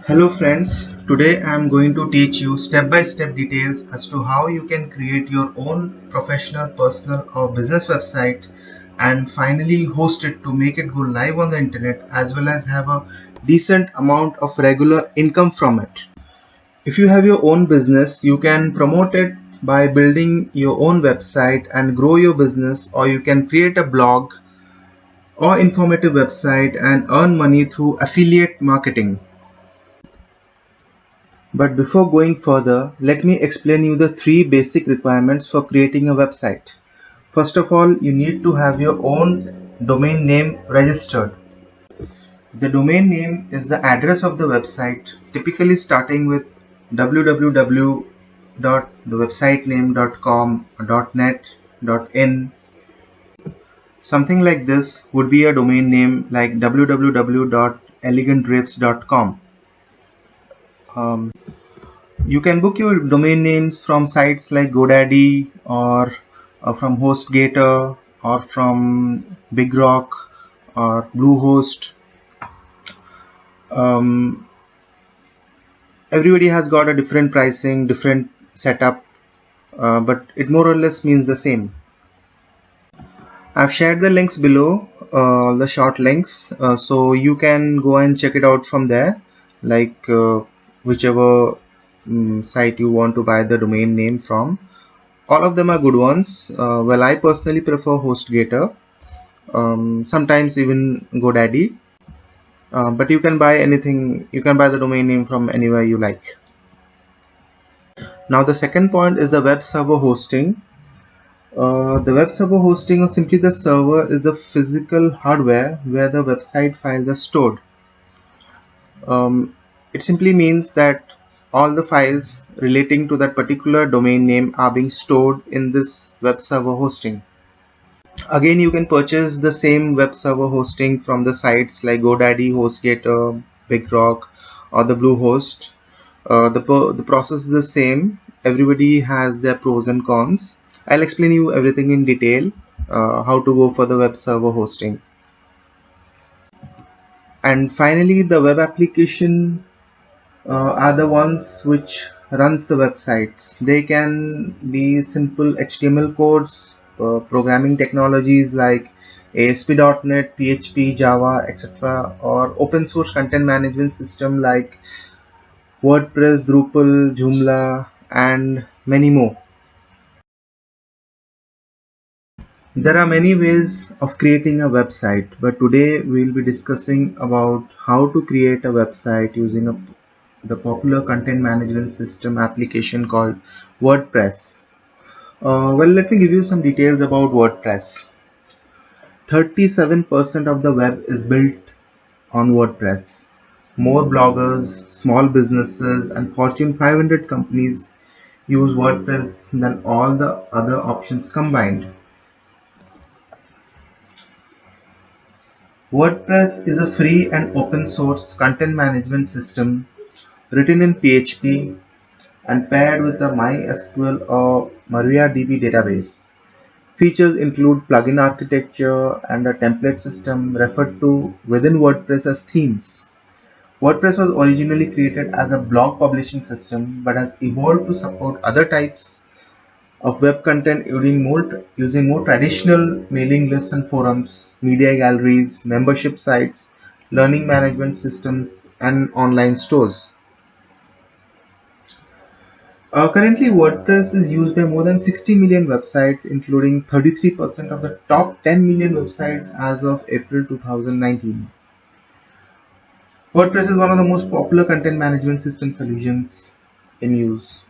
Hello friends, today I am going to teach you step-by-step details as to how you can create your own professional, personal or business website and finally host it to make it go live on the internet as well as have a decent amount of regular income from it. If you have your own business, you can promote it by building your own website and grow your business, or you can create a blog or informative website and earn money through affiliate marketing. But before going further, let me explain you the three basic requirements for creating a website. First of all, you need to have your own domain name registered. The domain name is the address of the website, typically starting with www.thewebsitename.com, .net, .in. Something like this would be a domain name like www.elegantdrapes.com. You can book your domain names from sites like GoDaddy or from HostGator or from BigRock or Bluehost. Everybody has got a different pricing, different setup, but it more or less means the same. I've shared the links below, the short links, so you can go and check it out from there, like whichever site you want to buy the domain name from. All of them are good ones. Well, I personally prefer HostGator, sometimes even GoDaddy, but you can buy anything, you can buy the domain name from anywhere you like. Now the second point is the web server hosting. The web server hosting, or simply the server, is the physical hardware where the website files are stored. It simply means that all the files relating to that particular domain name are being stored in this web server hosting. Again, you can purchase the same web server hosting from the sites like GoDaddy, HostGator, BigRock or the Bluehost. The process is the same. Everybody has their pros and cons. I'll explain you everything in detail, how to go for the web server hosting. And finally, the web application are the ones which runs the websites. They can be simple HTML codes, programming technologies like ASP.NET, PHP, Java, etc., or open source content management system like WordPress, Drupal, Joomla, and many more. There are many ways of creating a website, but today we'll be discussing about how to create a website using the popular content management system application called WordPress. Well, let me give you some details about WordPress. 37% of the web is built on WordPress. More bloggers, small businesses, and Fortune 500 companies use WordPress than all the other options combined. WordPress is a free and open source content management system written in PHP and paired with a MySQL or MariaDB database. Features include plugin architecture and a template system referred to within WordPress as themes. WordPress was originally created as a blog publishing system but has evolved to support other types of web content using more traditional mailing lists and forums, media galleries, membership sites, learning management systems, and online stores. Currently, WordPress is used by more than 60 million websites, including 33% of the top 10 million websites as of April 2019. WordPress is one of the most popular content management system solutions in use.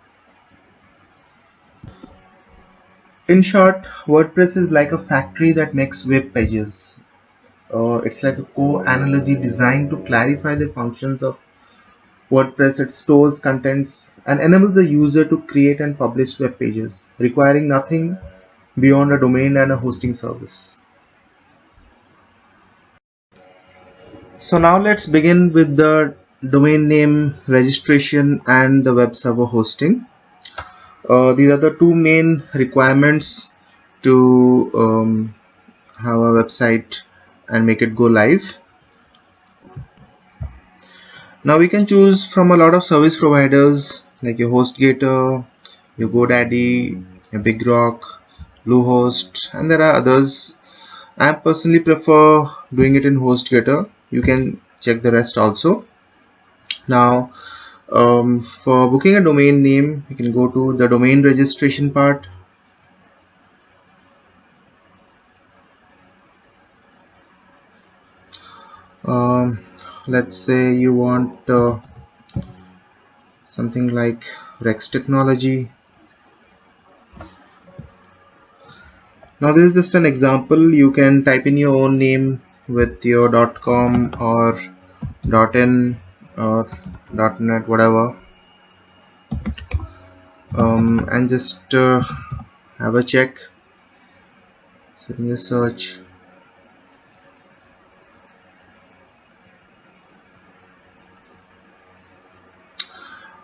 In short, WordPress is like a factory that makes web pages. It's like a core analogy designed to clarify the functions of WordPress. It stores contents and enables the user to create and publish web pages, requiring nothing beyond a domain and a hosting service. So now let's begin with the domain name registration and the web server hosting. These are the two main requirements to have a website and make it go live. Now we can choose from a lot of service providers like your HostGator, your GoDaddy, your BigRock, Bluehost, and there are others. I personally prefer doing it in HostGator. You can check the rest also. Now, for booking a domain name, you can go to the domain registration part. Let's say you want something like Rex Technology. Now this is just an example. You can type in your own name with your .com or .in or .net, whatever, and just have a check. Setting a search.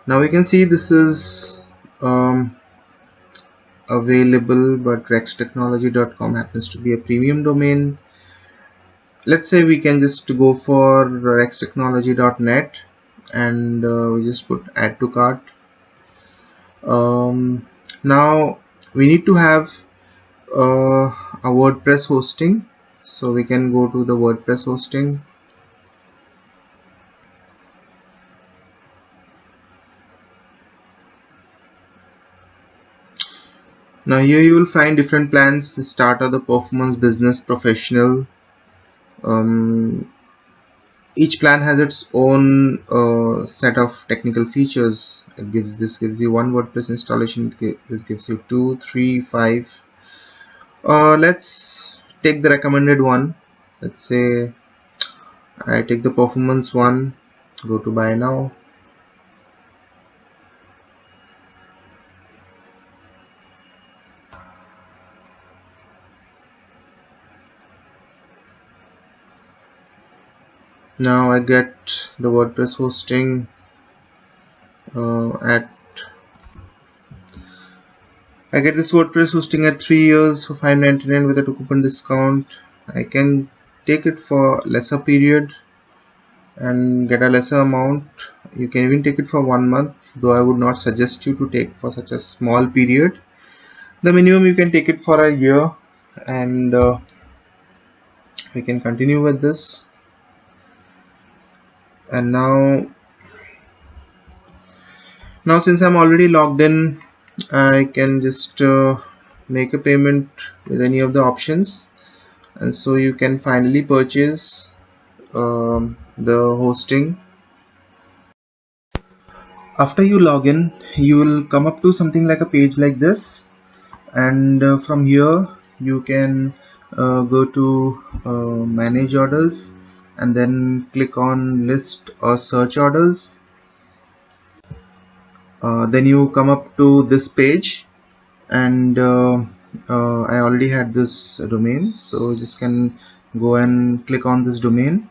Now we can see this is available, but rextechnology.com happens to be a premium domain. Let's say we can just go for rextechnology.net and we just put add to cart. Now we need to have a WordPress hosting, so we can go to the WordPress hosting. Now here you will find different plans: the starter, the performance, business, professional. Each plan has its own set of technical features. This gives you 1 WordPress installation. This gives you 2, 3, 5. Let's take the recommended one. Let's say I take the performance one. Go to buy now. Now I get the WordPress hosting I get this WordPress hosting at 3 years for $5.99 with a 2 coupon discount. I can take it for lesser period and get a lesser amount. You can even take it for 1 month, though I would not suggest you to take for such a small period. The minimum you can take it for a year, and we can continue with this. And now since I'm already logged in, I can just make a payment with any of the options, and so you can finally purchase the hosting. After you log in, you will come up to something like a page like this, and from here you can go to manage orders and then click on list or search orders. Then you come up to this page, and I already had this domain, so just can go and click on this domain.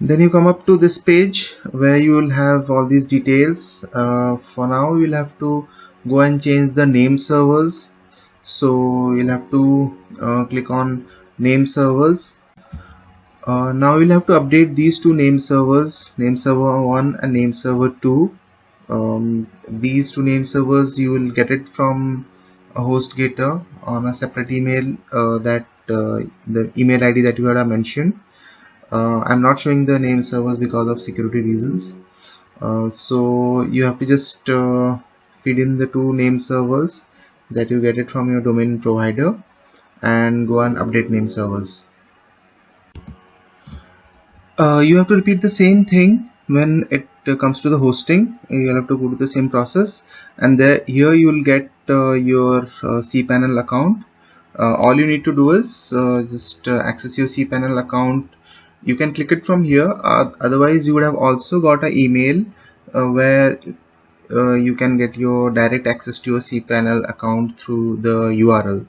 Then you come up to this page where you will have all these details. For now you'll have to go and change the name servers, so you'll have to click on name servers. Now you'll have to update these two name servers, name server 1 and name server 2. These two name servers you will get it from a HostGator on a separate email, the email ID that you had mentioned. I'm not showing the name servers because of security reasons. So you have to just feed in the two name servers that you get it from your domain provider and go and update name servers. You have to repeat the same thing when it comes to the hosting. You have to go to the same process, and here you will get your cPanel account. All you need to do is just access your cPanel account. You can click it from here. Otherwise you would have also got an email where you can get your direct access to your cPanel account through the URL.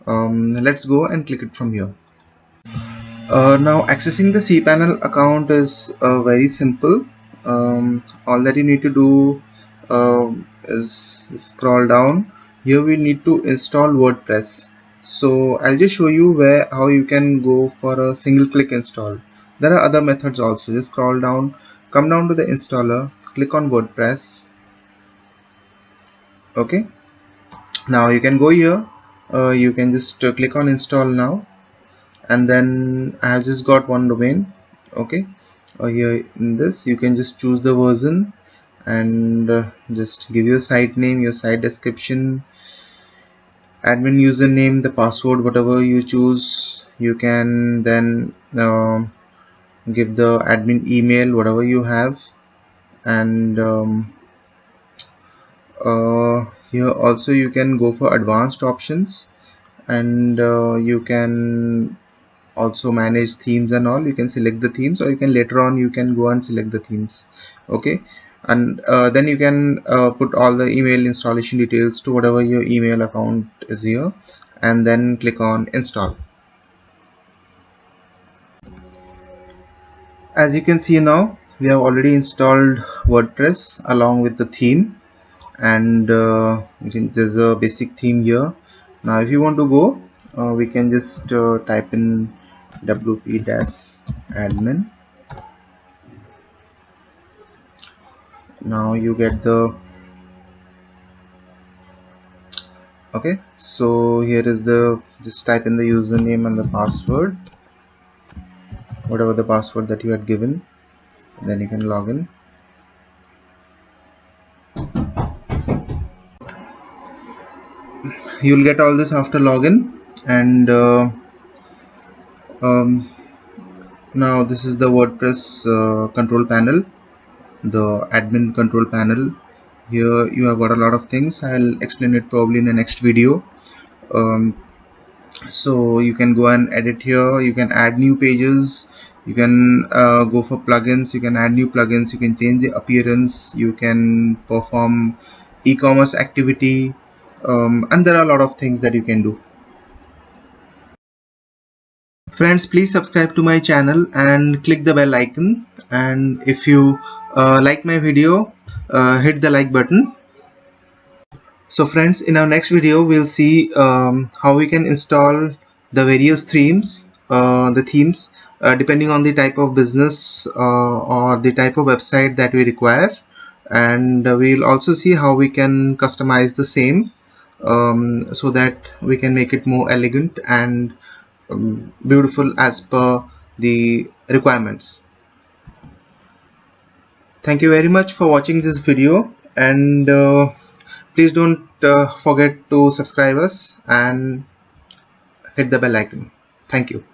Let's go and click it from here. Now accessing the cPanel account is very simple. All that you need to do is scroll down. Here we need to install WordPress. So I'll just show you how you can go for a single click install. There are other methods also. Just scroll down, come down to the installer, click on WordPress. Okay, now you can go here, you can just click on install now, and then I have just got one domain. Okay, here in this you can just choose the version and just give your site name, your site description, admin username, the password, whatever you choose. You can then give the admin email, whatever you have, and here also you can go for advanced options, and you can also manage themes and all. You can select the themes, or you can later on you can go and select the themes. Okay, and then you can put all the email installation details to whatever your email account is here, and then click on install. As you can see now, we have already installed WordPress along with the theme, and there's a basic theme here. Now if you want to go, we can just type in wp-admin. Now you get the okay, so here is the, just type in the username and the password, whatever the password that you had given, then you can log in. You'll get all this after login, and now this is the WordPress control panel, the admin control panel. Here you have got a lot of things. I'll explain it probably in the next video. So you can go and edit here, you can add new pages, you can go for plugins, you can add new plugins, you can change the appearance, you can perform e-commerce activity, and there are a lot of things that you can do. Friends, please subscribe to my channel and click the bell icon, and if you like my video, hit the like button. So friends, in our next video we'll see how we can install the various themes, depending on the type of business or the type of website that we require, and we'll also see how we can customize the same so that we can make it more elegant and beautiful as per the requirements. Thank you very much for watching this video, and please don't forget to subscribe us and hit the bell icon. Thank you.